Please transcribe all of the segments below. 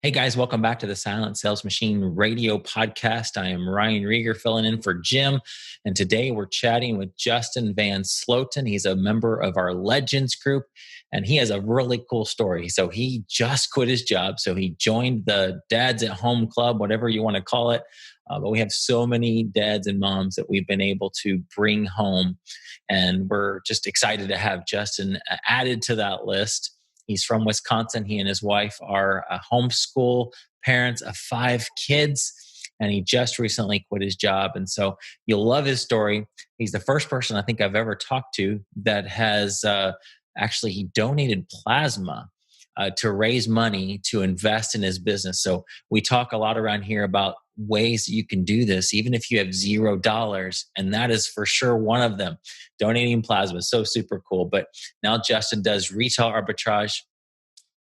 Hey guys, welcome back to the Silent Sales Machine radio podcast. I am Ryan Rieger filling in for Jim. And today we're chatting with Justin Van Sloten. He's a member of our Legends group and he has a really cool story. So he just quit his job. So he joined the Dads at Home Club, whatever you want to call it. But we have so many dads and moms that we've been able to bring home. And we're just excited to have Justin added to that list. He's from Wisconsin. He and his wife are homeschool parents of 5 kids, and he just recently quit his job. And so you'll love his story. He's the first person I think I've ever talked to that has actually, he donated plasma to raise money to invest in his business. So we talk a lot around here about ways that you can do this, even if you have $0. And that is for sure one of them. Donating plasma is so super cool. But now Justin does retail arbitrage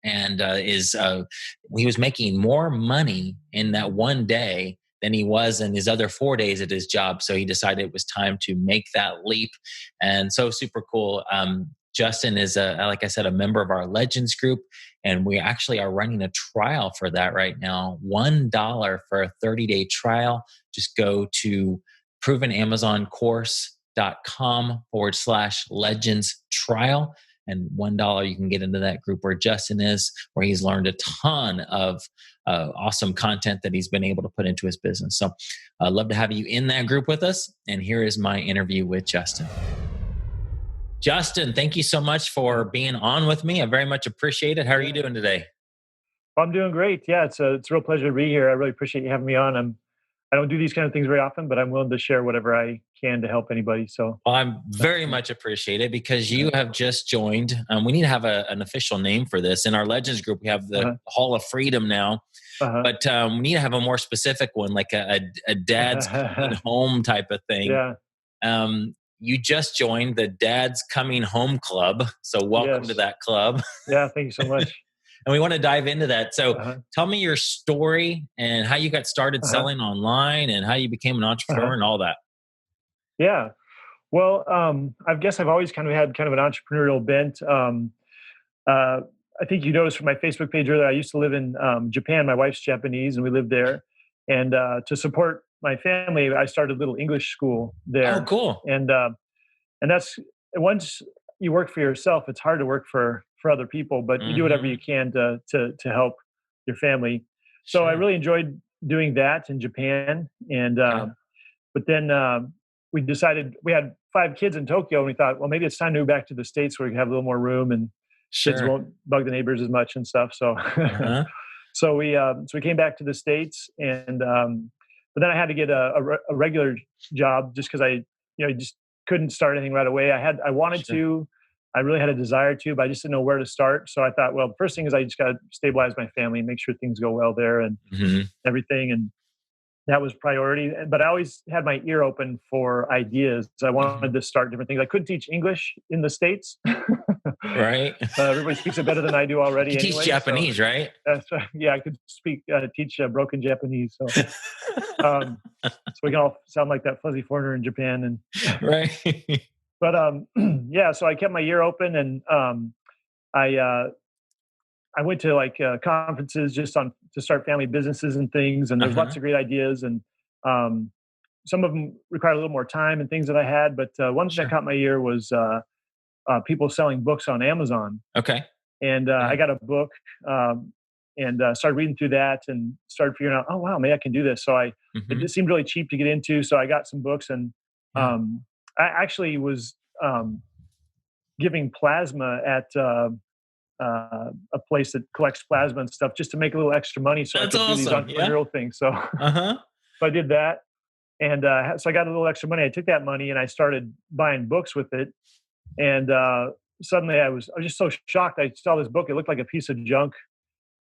and he was making more money in that one day than he was in his other 4 days at his job. So he decided it was time to make that leap. And so super cool. Justin is, like I said, a member of our Legends group, and we actually are running a trial for that right now. $1 for a 30-day trial. Just go to provenamazoncourse.com/legends trial. And $1 you can get into that group where Justin is, where he's learned a ton of awesome content that he's been able to put into his business. So I'd love to have you in that group with us. And here is my interview with Justin. Justin, thank you so much for being on with me. I very much appreciate it. How are you doing today? I'm doing great. Yeah, it's a real pleasure to be here. I really appreciate you having me on. I don't do these kind of things very often, but I'm willing to share whatever I can to help anybody. So, well, I'm very much appreciated because you have just joined. We need to have an official name for this. In our Legends group, we have the Hall of Freedom now, but we need to have a more specific one, like a dad's coming home type of thing. Yeah. You just joined the Dad's Coming Home Club. So welcome to that club. Yeah, thank you so much. And we want to dive into that. So tell me your story and how you got started selling online and how you became an entrepreneur and all that. Yeah. Well, I guess I've always kind of had kind of an entrepreneurial bent. I think you noticed from my Facebook page earlier, I used to live in Japan. My wife's Japanese and we lived there. And to support my family, I started a little English school there. Oh, cool. And that's, once you work for yourself, it's hard to work for other people, but you do whatever you can to help your family. So I really enjoyed doing that in Japan. And but then we decided, we had 5 kids in Tokyo, and we thought, well, maybe it's time to move back to the States where we can have a little more room and kids won't bug the neighbors as much and stuff. So so we came back to the States, and but then I had to get a regular job just because I just couldn't start anything right away. I wanted to, I really had a desire to, but I just didn't know where to start. So I thought, well, the first thing is I just got to stabilize my family and make sure things go well there and everything. And that was priority. But I always had my ear open for ideas. I wanted to start different things. I couldn't teach English in the States. Right. Everybody speaks it better than I do already. You teach Japanese, right? That's right. Yeah, I could teach broken Japanese. So, so we can all sound like that fuzzy foreigner in Japan. And right. But yeah, so I kept my ear open, and I went to like conferences just to start family businesses and things. And there's lots of great ideas, and some of them required a little more time and things that I had. But one thing that caught my ear was people selling books on Amazon. Okay. And I got a book and started reading through that and started figuring out, oh wow, maybe I can do this. So it just seemed really cheap to get into. So I got some books, and I actually was giving plasma at a place that collects plasma and stuff just to make a little extra money so That's I could do these entrepreneurial things. So, so I did that. And so I got a little extra money. I took that money and I started buying books with it. And suddenly I was just so shocked. I saw this book. It looked like a piece of junk.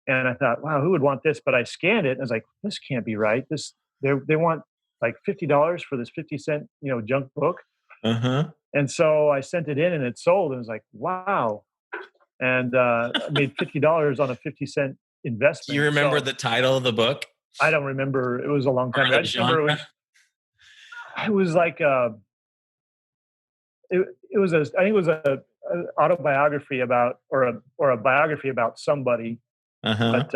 And I thought, wow, who would want this? But I scanned it and I was like, this can't be right. They want like $50 for this 50-cent, junk book. And so I sent it in and it sold. And I was like, wow. And I made $50 on a 50-cent investment. Do you remember the title of the book? I don't remember. It was a long time ago. I just remember it was like I think it was a autobiography about or a biography about somebody. But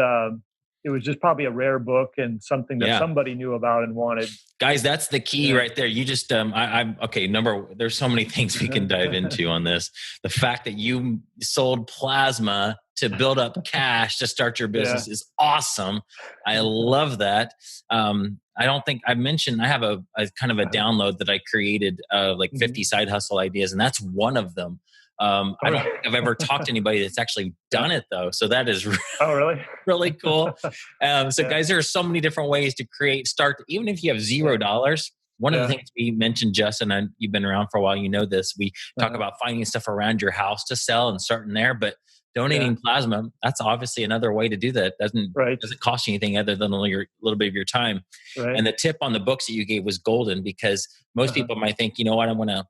it was just probably a rare book and something that Yeah. somebody knew about and wanted. Guys, that's the key Yeah. right there. You just, I'm okay. There's so many things we can dive into on this. The fact that you sold plasma to build up cash to start your business is awesome. I love that. I don't think I mentioned I have a kind of a download that I created of like 50 side hustle ideas, and that's one of them. I don't think I've ever talked to anybody that's actually done it though. So that is Oh, really? really cool. Guys, there are so many different ways to start, even if you have $0. One of the things we mentioned, Justin, and you've been around for a while, you know this, we talk about finding stuff around your house to sell and starting there, but donating plasma, that's obviously another way to do that. Doesn't cost you anything other than a little bit of your time. Right. And the tip on the books that you gave was golden, because most people might think, you know what, I want to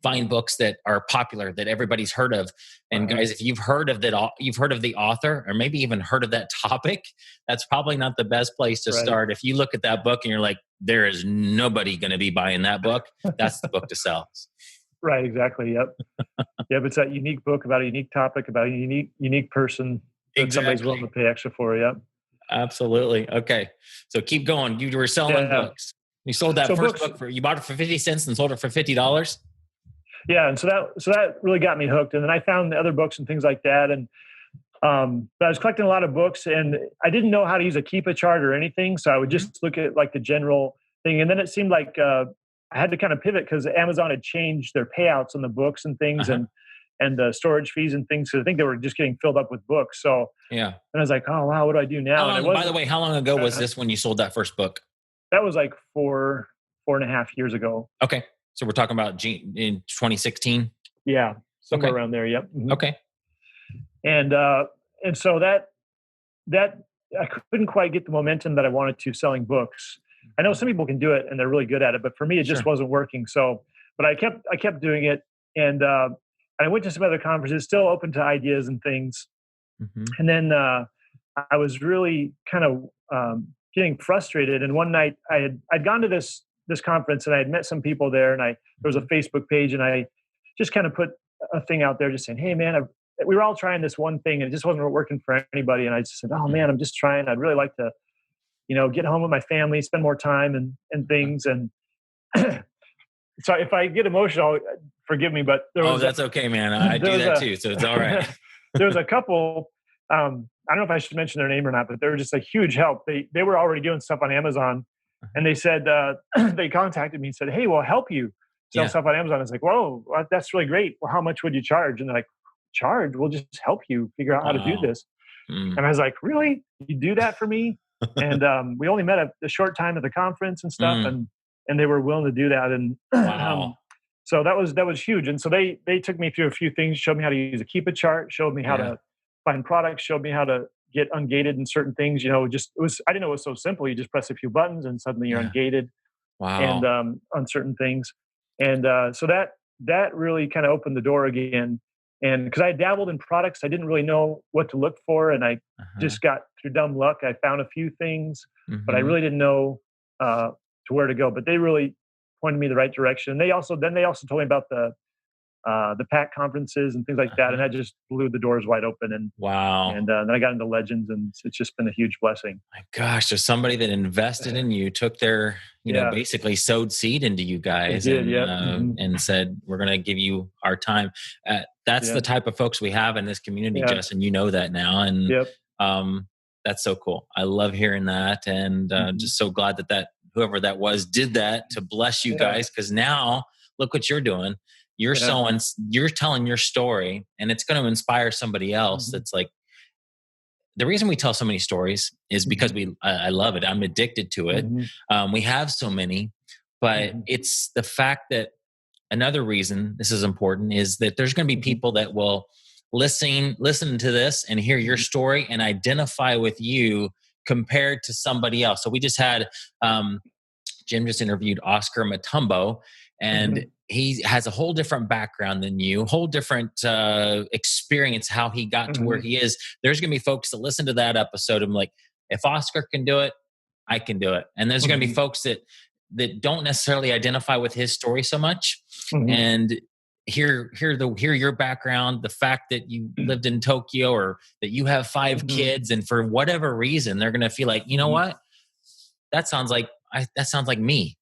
find books that are popular that everybody's heard of. And guys, if you've heard of that, you've heard of the author, or maybe even heard of that topic, that's probably not the best place to start. If you look at that book and you're like, there is nobody going to be buying that book, that's the book to sell. Right. Exactly. Yep. Yep. It's that unique book about a unique topic, about a unique person that somebody's willing to pay extra for. Yep. Absolutely. Okay. So keep going. You were selling books. You sold that first book you bought it for 50 cents and sold it for $50. Yeah, and so that really got me hooked. And then I found other books and things like that. And but I was collecting a lot of books, and I didn't know how to use a Keepa chart or anything. So I would just look at like the general thing. And then it seemed like I had to kind of pivot because Amazon had changed their payouts on the books and things, and the storage fees and things. So I think they were just getting filled up with books. So and I was like, oh wow, what do I do now? By the way, how long ago was this when you sold that first book? That was like 4.5 years ago. Okay. So we're talking about in 2016? Yeah, somewhere around there. Yep. Okay. And so that I couldn't quite get the momentum that I wanted to selling books. I know some people can do it and they're really good at it, but for me, it just wasn't working. So, but I kept doing it, and I went to some other conferences, still open to ideas and things. And then I was really kind of getting frustrated. And one night I'd gone to this conference, and I had met some people there, and there was a Facebook page, and I just kind of put a thing out there just saying, hey man, we were all trying this one thing and it just wasn't working for anybody. And I just said, oh man, I'm just trying. I'd really like to, get home with my family, spend more time and things. And so if I get emotional, forgive me, but that's okay, man. I do that too. So it's all right. There was a couple, I don't know if I should mention their name or not, but they were just a huge help. They were already doing stuff on Amazon. And they said, they contacted me and said, hey, we'll help you sell stuff on Amazon. I was like, whoa, that's really great. Well, how much would you charge? And they're like, charge? We'll just help you figure out how to do this. And I was like, really? You do that for me? And we only met a short time at the conference and stuff. And they were willing to do that. And so that was huge. And so they took me through a few things, showed me how to use a Keepa chart, showed me how to find products, showed me how to get ungated in certain things. I didn't know it was so simple. You just press a few buttons and suddenly you're ungated. And on certain things. And so that really kind of opened the door again. And because I dabbled in products, I didn't really know what to look for. And I just got through dumb luck. I found a few things, but I really didn't know to where to go. But they really pointed me the right direction. They also told me about the PAC conferences and things like that. And that just blew the doors wide open. And And then I got into Legends, and it's just been a huge blessing. My gosh, there's somebody that invested in you, took their, basically sowed seed into you guys, and said, we're going to give you our time. That's the type of folks we have in this community, Justin. You know that now. And that's so cool. I love hearing that. And just so glad that whoever that was did that to bless you guys. Because now look what you're doing. You're you're telling your story, and it's going to inspire somebody else. That's like, the reason we tell so many stories is because I love it. I'm addicted to it. We have so many, but it's the fact that another reason this is important is that there's going to be people that will listen to this and hear your story and identify with you compared to somebody else. So we just had, Jim just interviewed Oscar Matumbo, and he has a whole different background than you, whole different experience, how he got to where he is. There's going to be folks that listen to that episode and like, if Oscar can do it, I can do it. And there's going to be folks that don't necessarily identify with his story so much. And hear your background, the fact that you lived in Tokyo or that you have 5 Mhm. kids, and for whatever reason they're going to feel like, you know Mhm. what, that sounds like me.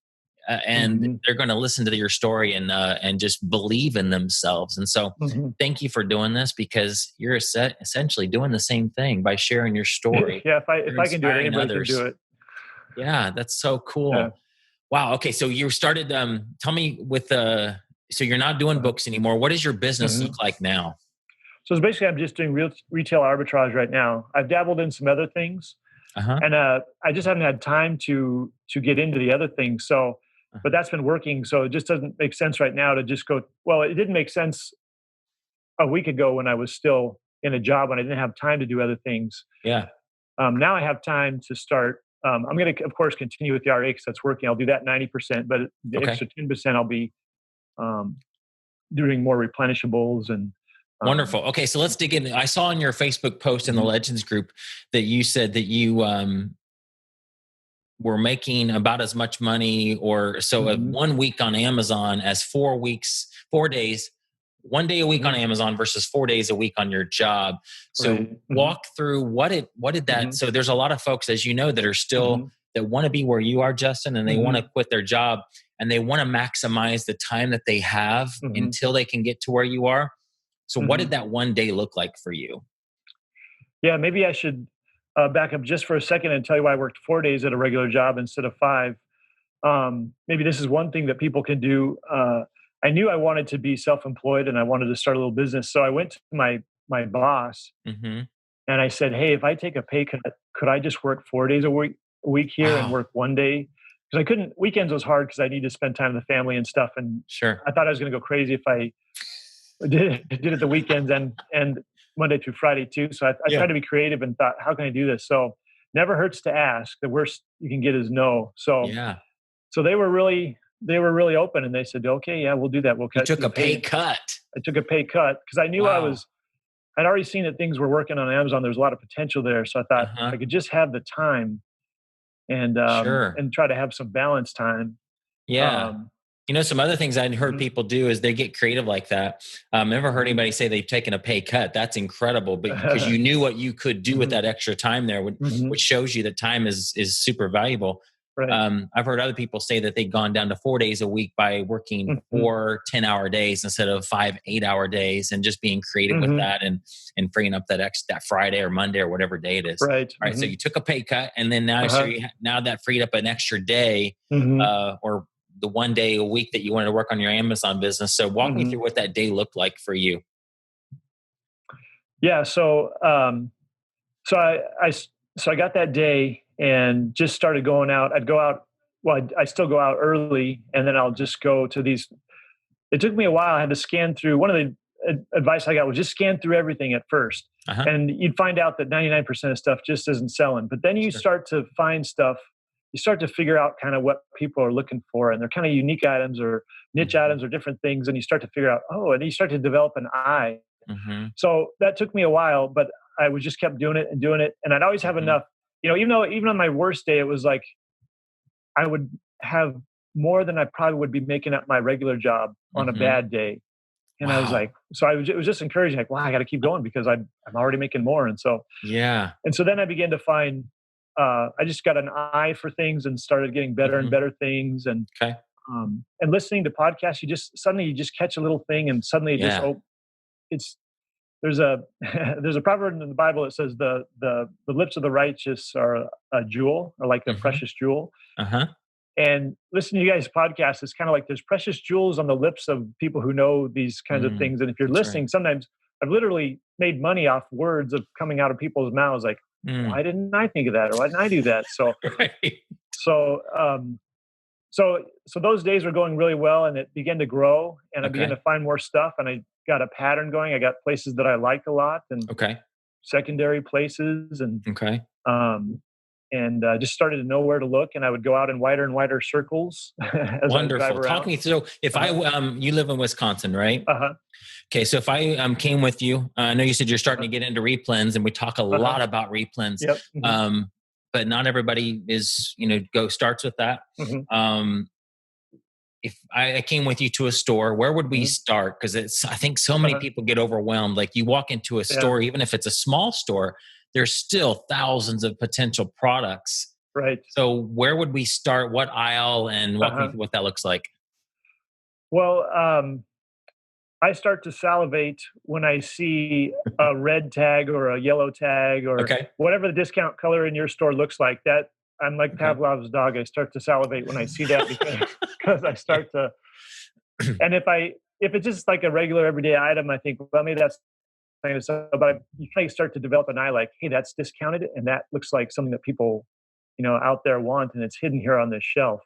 And Mhm. they're going to listen to your story and just believe in themselves. And so, Mhm. thank you for doing this, because you're essentially doing the same thing by sharing your story. Yeah, if You're I can do it, inspiring anybody can do others. it. Yeah, that's so Yeah. cool. Wow. Okay, so you started. Tell me with so you're not doing Uh-huh. books anymore. What does your business look Mhm. like now? So it's basically I'm just doing retail arbitrage right now. I've dabbled in some other things, Uh huh. and I just haven't had time to get into the other things. So, but that's been working. So it just doesn't make sense right now to just go. Well, it didn't make sense a week ago when I was still in a job and I didn't have time to do other things. Yeah. Now I have time to start. I'm going to, of course, continue with the RA because that's working. I'll do that 90%, but the Okay. extra 10% I'll be um, doing more replenishables and um, Wonderful. Okay, so let's dig in. I saw in your Facebook post in the mhm, Legends group that you said that you were making about as much money, or so of mhm, 1 week on Amazon as 4 weeks, 4 days, 1 day a week on mhm, Amazon versus 4 days a week on your job. So right. walk through what did that, Mhm, so there's a lot of folks, as you know, that are still, mhm, that want to be where you are, Justin, and they want to mhm, quit their job, and they want to maximize the time that they have mhm, until they can get to where you are. So what did mhm. that one day look like for you? Yeah, maybe I should back up just for a second and tell you why I worked 4 days at a regular job instead of five. Maybe this is one thing that people can do. I knew I wanted to be self-employed and I wanted to start a little business. So I went to my boss Hmm. and I said, "Hey, if I take a pay cut, could I just work 4 days a week here and Wow. work one day?" Because I couldn't. Weekends was hard because I need to spend time with the family and stuff. And Sure. I thought I was going to go crazy if I did it the weekends and Monday through Friday too. So I tried Yeah. to be creative and thought, how can I do this? So never hurts to ask. The worst you can get is no. So Yeah. so they were really open and they said, okay, yeah, we'll do that. We'll You cut took your a pay pay. cut. I took a pay cut because I knew Wow. I'd already seen that things were working on Amazon. There's a lot of potential there. So I thought if Uh-huh. I could just have the time Sure. and try to have some balance time. Yeah. Um, Some other things I'd heard mhm. people do is they get creative like that. Never heard Mhm. anybody say they've taken a pay cut. That's incredible, but because you knew what you could do with Mhm. that extra time there, Mhm. which shows you that time is super valuable. Right. I've heard other people say that they've gone down to 4 days a week by working Mhm. 4 10-hour days instead of 5 8-hour days, and just being creative with Mhm. that, and freeing up that Friday or Monday or whatever day it is. Right. All right, so Mhm. you took a pay cut, and then Uh-huh. now that freed up an extra day, Mhm. or the 1 day a week that you wanted to work on your Amazon business. So walk me Mhm. through what that day looked like for you. Yeah. So so I got that day and just started going out. I'd go out. Well, I still go out early, and then I'll just go to these. It took me a while. I had to scan through. One of the advice I got was just scan through everything at first, Uh huh. and you'd find out that 99% of stuff just isn't selling. But then you Sure. start to find stuff. You start to figure out kind of what people are looking for, and they're kind of unique items or niche Hmm. items or different things. And you start to figure out, oh, and you start to develop an eye. Hmm. So that took me a while, but I was just kept doing it, and I'd always have Hmm. enough. Even on my worst day, it was like I would have more than I probably would be making at my regular job on a Hmm. bad day. And I was Wow. like, so it was just encouraging, like, wow, I got to keep going because I'm already making more. Yeah. And so then I began to find, I just got an eye for things and started getting better and Hmm. better things. Okay. And listening to podcasts, you just catch a little thing and suddenly Yeah. it's, there's a there's a proverb in the Bible that says the lips of the righteous are a jewel or like a Hmm. precious jewel. Uh-huh. And listening to you guys' podcast is kind of like there's precious jewels on the lips of people who know these kinds of Mm, things. And if you're that's right. listening, sometimes I've literally made money off words of coming out of people's mouths, like, Mm. why didn't I think of that? Or why didn't I do that? Right. So, um, so those days were going really well and it began to grow and I began Okay. to find more stuff and I got a pattern going. I got places that I liked a lot and Okay. secondary places Okay. um, just started to know where to look. And I would go out in wider and wider circles as I would drive Wonderful. Talk around. me through. If I Uh-huh. you live in Wisconsin, right? Uh-huh. Okay, so if I came with you, I know you said you're starting Uh-huh. to get into replens, and we talk a Uh-huh. lot about replens, Yep. Hmm. um, but not everybody is go starts with that. Hmm. Um, if I came with you to a store, where would we Mhm. start? Because I think so many Uh-huh. people get overwhelmed. Like you walk into a Yeah. store, even if it's a small store, there's still thousands of potential products. Right. So where would we start? What aisle? And walk me Uh-huh. through what that looks like. Well, I start to salivate when I see a red tag or a yellow tag or Okay. whatever the discount color in your store looks like. That I'm like Okay. Pavlov's dog. I start to salivate when I see that because I Yeah. start to. And if it's just like a regular everyday item, I think, well, maybe that's kind of stuff. But you kind of start to develop an eye, like, hey, that's discounted, and that looks like something that people, out there want, and it's hidden here on this shelf.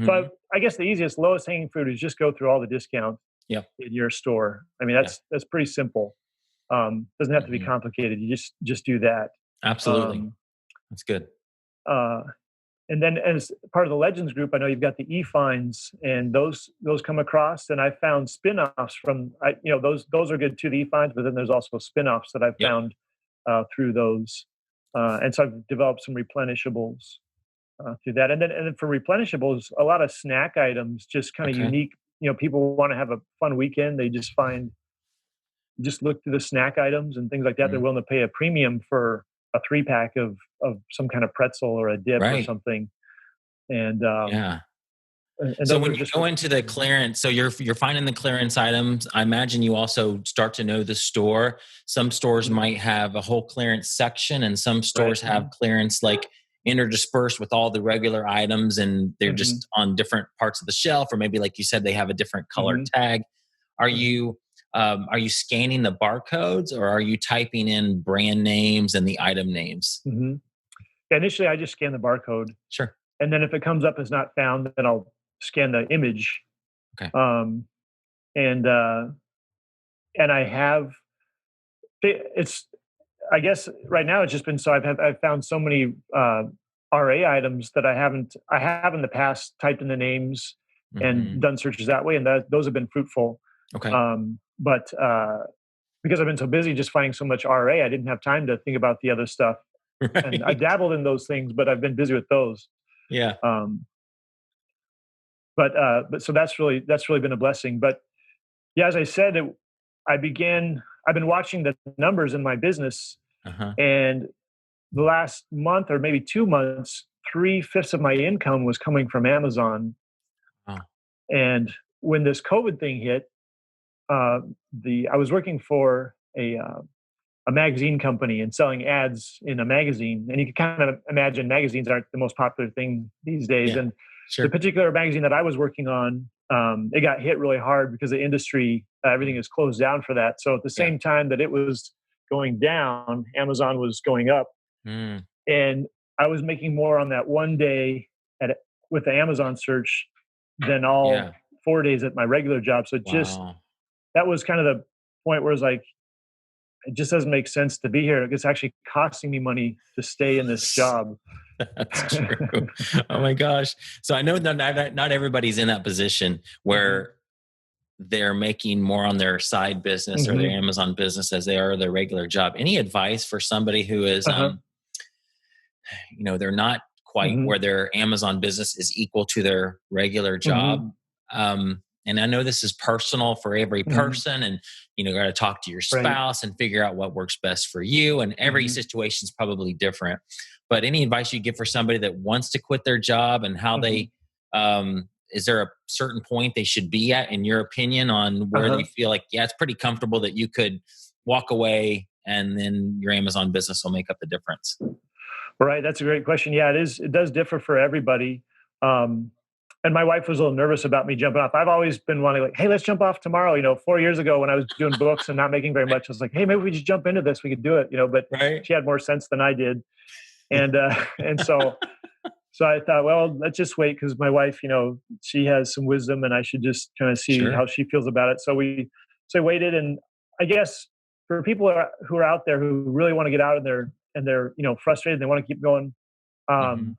So Hmm. I guess the easiest, lowest hanging fruit is just go through all the discounts Yeah. in your store. I mean, Yeah. that's pretty simple. Doesn't have to be Hmm. complicated. You just do that. Absolutely. Um, That's good. uh, and then as part of the Legends group, I know you've got the e-finds, and those come across. And I found spin-offs from those are good too, the e-finds, but then there's also spin-offs that I've Yep. found through those. And so I've developed some replenishables through that. And then for replenishables, a lot of snack items, just kind of Okay. unique. People want to have a fun weekend. They just look through the snack items and things like that. They're Mhm. willing to pay a premium for a 3-pack of some kind of pretzel or a dip or Right. something. And Yeah. So those when are you just go into the clearance, so you're finding the clearance items. I imagine you also start to know the store. Some stores Mhm. might have a whole clearance section, and some Right. stores have clearance like interdispersed with all the regular items, and they're Mhm. just on different parts of the shelf, or maybe like you said, they have a different color Mhm. tag. Are Mhm. you are you scanning the barcodes, or are you typing in brand names and the item names? Mhm. Initially, I just scan the barcode, Sure. and then if it comes up as not found, then I'll scan the image. Okay. Um, and uh, and I have it's I guess right now it's just been so I've found so many RA items that I have in the past typed in the names and Hmm. done searches that way, and those have been fruitful. Okay. But because I've been so busy just finding so much RA, I didn't have time to think about the other stuff. And I Right. dabbled in those things, but I've been busy with those. Yeah. Um, but so that's really been a blessing. But yeah, as I said, I've been watching the numbers in my business, Uh-huh. and the last month or maybe 2 months, 3/5 of my income was coming from Amazon. Oh. And when this COVID thing hit, the I was working for a magazine company and selling ads in a magazine. And you can kind of imagine magazines aren't the most popular thing these days. Yeah. And the Sure. particular magazine that I was working on, it got hit really hard because the industry, everything Mm. is closed down for that. So at the Yeah. same time that it was going down, Amazon was going up. Mm. And I was making more on that one day at with the Amazon search than all Yeah. 4 days at my regular job. So just Wow. that was kind of the point where it's like, it just doesn't make sense to be here. It's actually costing me money to stay in this job. That's true. Oh my gosh. So I know that not everybody's in that position Mhm. where they're making more on their side business or their Mhm. Amazon business as they are their regular job. Any advice for somebody who is, Uh-huh. they're not quite Mhm. where their Amazon business is equal to their regular Mhm. job? And I know this is personal for every Mhm. person, and you got to talk to your Right. spouse and figure out what works best for you. And every Mhm. situation is probably different. But any advice you give for somebody that wants to quit their job and how Mhm. they, is there a certain point they should be at, in your opinion, on where they Uh-huh. feel like, yeah, it's pretty comfortable that you could walk away and then your Amazon business will make up the difference? Right, that's a great question. Yeah, it is. It does differ for everybody. Um, and my wife was a little nervous about me jumping off. I've always been wanting, like, hey, let's jump off tomorrow. 4 years ago when I was doing books and not making very much, I was like, hey, maybe we just jump into this. We could do it. But Right. she had more sense than I did, and and so I thought, well, let's just wait because my wife, she has some wisdom, and I should just kind of see Sure. how she feels about it. So waited, and I guess for people who are out there who really want to get out and they're frustrated, they want to keep going. Hmm. Um,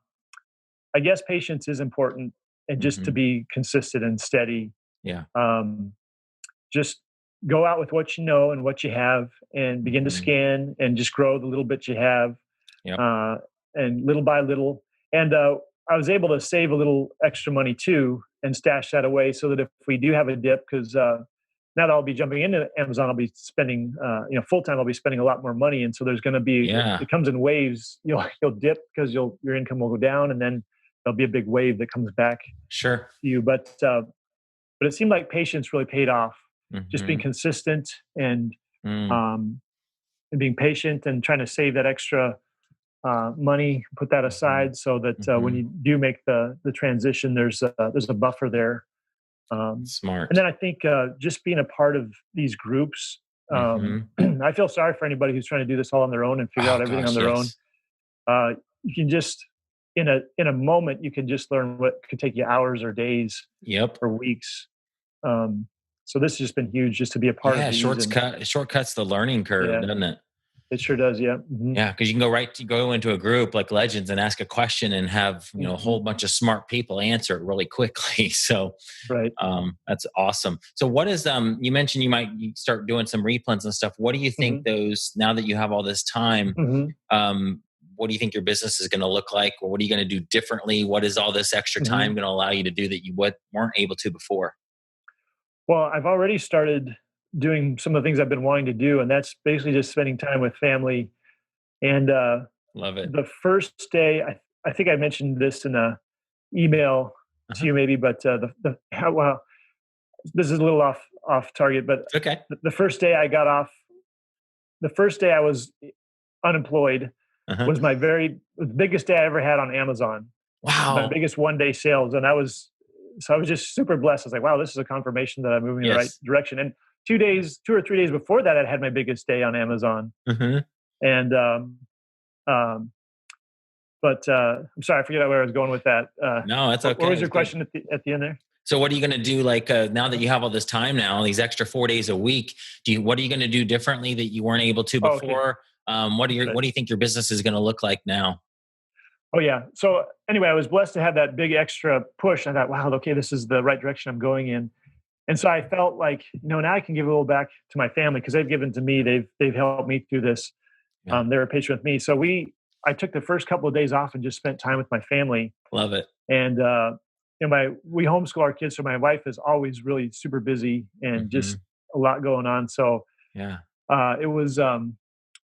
I guess patience is important, and just to Hmm. be consistent and steady. Yeah. Um, just go out with what you know and what you have, and begin to Hmm. scan and just grow the little bit you have, Yep. uh, and little by little. And I was able to save a little extra money too, and stash that away so that if we do have a dip, because now that I'll be jumping into Amazon, I'll be spending, full time. I'll be spending a lot more money, and so there's going to be, Yeah. it comes in waves. You'll dip because your income will go down, and then there'll be a big wave that comes back Sure. to you. But it seemed like patience really paid off. Just being Mm-hmm. consistent Mm, um, and being patient and trying to save that extra money, put that mm-hmm. aside so that when Mm-hmm. you do make the transition, there's a buffer there. And Smart. then I think just being a part of these groups, Mm-hmm. I feel sorry for anybody who's trying to do this all on their own and figure Oh out everything on gosh, their own. yes. You can just in a moment you can just learn what could take you hours or days Yep. or weeks. Um, so this has just been huge just to be a part of Yeah, these, and shortcuts the learning curve, yeah, doesn't it? it sure does. Yeah. Yeah, because you can go into a group like Legends and ask a question and have a whole Hmm. bunch of smart people answer it really quickly. So Right. that's awesome. So what is you mentioned you start doing some replens and stuff. What do you think Hmm. those now that you have all this time? Hmm. What do you think your business is going to look like, or what are you going to do differently? What is all this extra Hmm. time going to allow you to do that you weren't able to before? Well, I've already started doing some of the things I've been wanting to do, and that's basically just spending time with family. And Love it. the first day, I think I mentioned this in a email to Uh-huh. you, maybe, but well, this is a little off target. But It's okay. the first day I got off, the first day I was unemployed Uh-huh. was the biggest day I ever had on Amazon. My Wow. biggest one day sales, and I was just super blessed. I was like, wow, this is a confirmation that I'm moving in the right Yes. direction. And 2 or 3 days before that, I'd had my biggest day on Amazon. Uh-huh. And um, but I'm sorry, I forget where I was going with that. No, it's What okay. was your It's good. question at the end there? So what are you going to do like now that you have all this time now, these extra 4 days a week, what are you going to do differently that you weren't able to Oh, okay, before? right. What do you think your business is going to look like now? Oh yeah. So anyway, I was blessed to have that big extra push. I thought, wow, okay, this is the right direction I'm going in. And so I felt like, now I can give a little back to my family because they've given to me. They've helped me through this. Yeah. They were patient with me. So I took the first couple of days off and just spent time with my family. Love it. And we homeschool our kids, so my wife is always really super busy and just Hmm. a lot going on. So Yeah. uh, it was um,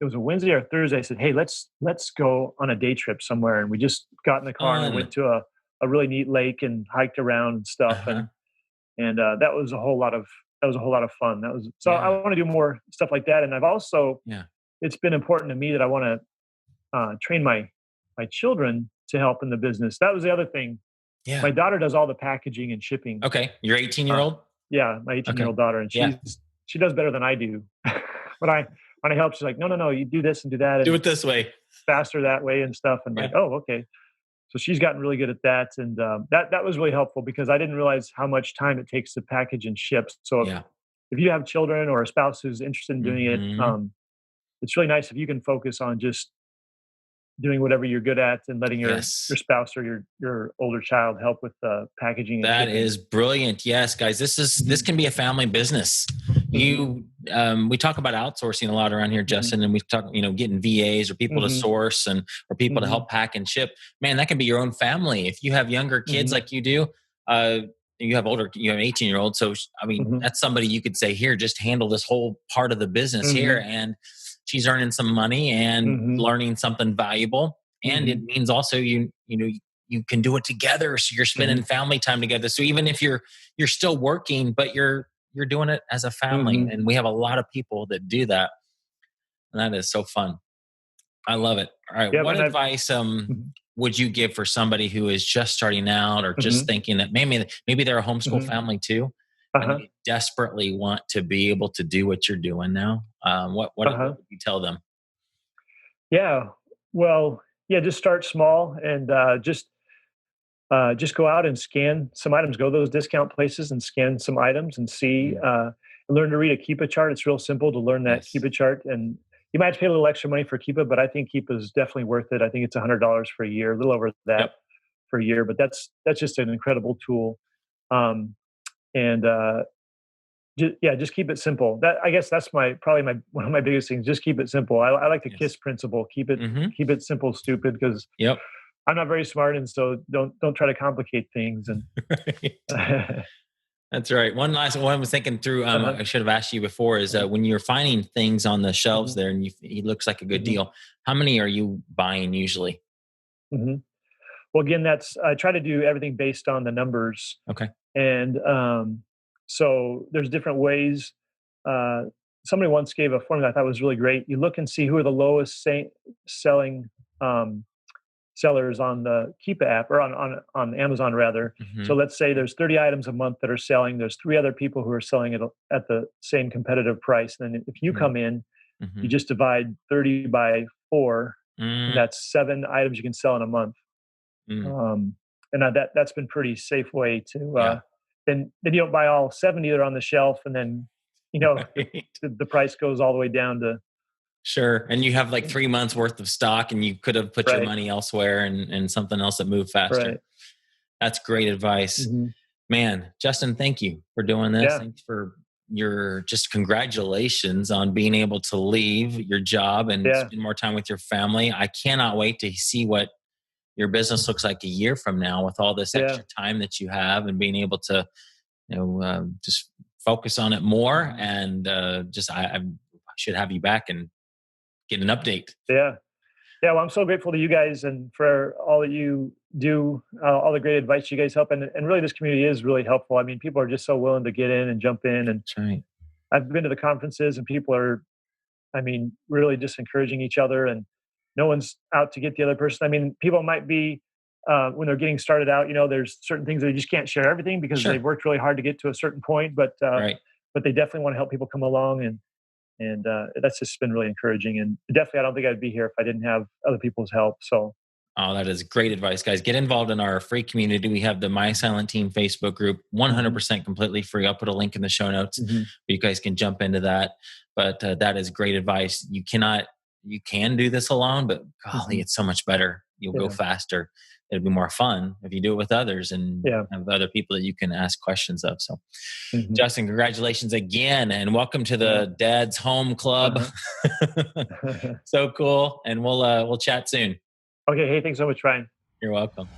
it was a Wednesday or Thursday. I said, "Hey, let's go on a day trip somewhere." And we just got in the car and we Fun. went to a really neat lake and hiked around and stuff. Uh-huh. And that was a whole lot of fun. That was so I Yeah. want to do more stuff like that. And I've also Yeah. it's been important to me that I want to train my children to help in the business. That was the other thing. Yeah. My daughter does all the packaging and shipping. Okay. Your 18-year Uh, old? yeah, my 18-year Okay. old daughter, and Yeah. she does better than I do. when I when I help, she's like, no, you do this and do that, Do and it this way. faster that way and stuff. And Yeah. like, oh, okay. So she's gotten really good at that, and that was really helpful because I didn't realize how much time it takes to package and ship. So Yeah. if you have children or a spouse who's interested in doing it, Hmm. it's really nice if you can focus on just doing whatever you're good at and letting your Yes. spouse or your older child help with packaging and That shipping. is brilliant. Yes, guys, this Hmm. can be a family business. Hmm. We talk about outsourcing a lot around here, Hmm. Justin, and we talk, getting VAs or people to Hmm. source or people to Hmm. help pack and ship. Man, that can be your own family. If you have younger kids Hmm. like you do, uh, you have an 18-year-old. So, I mean, Hmm. that's somebody you could say, here, just handle this whole part of the business here. Hmm. And she's earning some money and Hmm. learning something valuable. And it Hmm. means also, you can do it together, so you're spending Hmm. family time together. So even if you're still working, but you're doing it as a family, Hmm. and we have a lot of people that do that, and that is so fun. I love it. All right, Yep, what and I've. advice Mhm. would you give for somebody who is just starting out or just Mhm. thinking that maybe they're a homeschool Mhm. family too, and Uh-huh. they desperately want to be able to do what you're doing now? What Uh-huh. would you tell them? Yeah. Well, yeah, just start small and just go out and scan some items. Go to those discount places and scan some items and see Mm, learn to read a Keepa chart. It's real simple to learn that yes. Keepa chart, and you might have to pay a little extra money for Keepa, but I think Keepa is definitely worth it. I think it's $100 for a year, a little over that Yep. for a year, but that's just an incredible tool. Um, and yeah, just keep it simple. That I guess that's probably my one of my biggest things. Just keep it simple. I like the Yes. KISS principle. Hmm. Keep it simple, stupid. Because Yep. I'm not very smart, and so don't try to complicate things. And Right. That's right. One last one I was thinking through. uh-huh, I should have asked you before is uh-huh, when you're finding things on the shelves mhm, there and it looks like a good mhm, deal. How many are you buying usually? mhm. Well, again, that's I try to do everything based on the numbers, Okay. and so there's different ways. Uh, Somebody once gave a formula I thought was really great. You look and see who are the lowest selling um, sellers on the Keep app, or on Amazon rather. So Hmm. let's say there's 30 items a month that are selling. There's three other people who are selling it at the same competitive price. And then if you Hmm. come in, you Hmm. just divide 30 by four, and Mm, that's seven items you can sell in a month. mm, Um, and that's been pretty safe way to. yeah. Then you don't buy all 70 that are on the shelf, and then the, Right. the price goes all the way down to Sure. And you have like 3 months worth of stock and you could have put your right, money elsewhere and something else that moved faster. right. That's great advice. Hmm. Man, Justin, thank you for doing this. Yeah, Thanks for your just congratulations on being able to leave your job and yeah, spend more time with your family. I cannot wait to see what your business looks like a year from now with all this yeah. extra time that you have and being able to, just focus on it more. And just, I should have you back and get an update. Yeah. Yeah, well, I'm so grateful to you guys and for all that you do, all the great advice you guys help, and really this community is really helpful. I mean, people are just so willing to get in and jump in, and That's right. I've been to the conferences, and people are, I mean, really just encouraging each other, and no one's out to get the other person. I mean, people might be when they're getting started out, there's certain things they just can't share everything because they've Sure. worked really hard to get to a certain point, Right. but they definitely want to help people come along, and that's just been really encouraging. And definitely, I don't think I'd be here if I didn't have other people's help. So. Oh, that is great advice, guys. Get involved in our free community. We have the My Silent Team Facebook group, Mhm, 100% completely free. I'll put a link in the show notes mhm, where you guys can jump into that. But that is great advice. You can do this alone, but golly, mhm. it's so much better. You'll go Yeah, faster. It'll be more fun if you do it with others and yeah. have other people that you can ask questions of. So, Mhm. Justin, congratulations again, and welcome to Yeah. the Dad's Home Club. Uh-huh. So cool, and we'll chat soon. Okay, hey, thanks so much, Ryan. You're welcome.